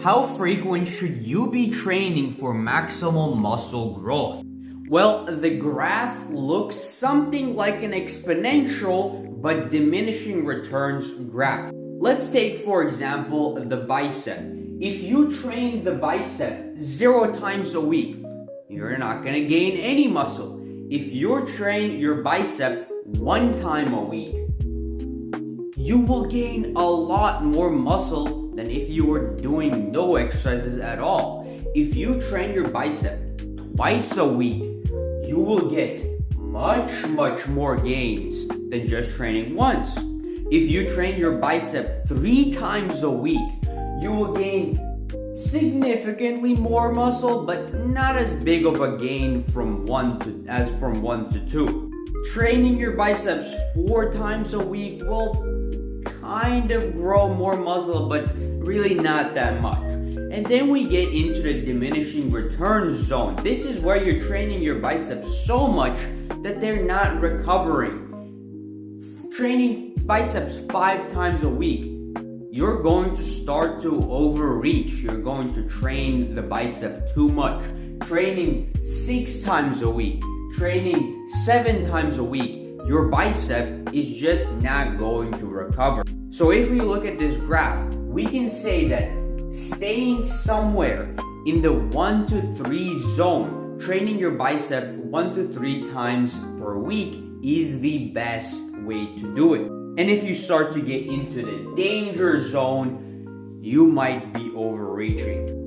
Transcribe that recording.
How frequent should you be training for maximal muscle growth? Well, the graph looks something like an exponential but diminishing returns graph. Let's take, for example, the bicep. If you train the bicep 0 times a week, you're not going to gain any muscle. If you train your bicep 1 time a week, you will gain a lot more muscle than if you were doing no exercises at all. If you train your bicep twice a week, you will get much more gains than just training once. If you train your bicep 3 times a week, you will gain significantly more muscle, but not as big of a gain from 1 to 2. Training your biceps 4 times a week will kind of grow more muscle, but really not that much. And then we get into the diminishing returns zone. This is where you're training your biceps so much that they're not recovering. Training biceps 5 times a week, you're going to start to overreach. You're going to train the bicep too much. Training 6 times a week, training 7 times a week, your bicep is just not going to recover. So if we look at this graph, we can say that staying somewhere in the 1 to 3 zone, training your bicep 1 to 3 times per week is the best way to do it. And if you start to get into the danger zone, you might be overreaching.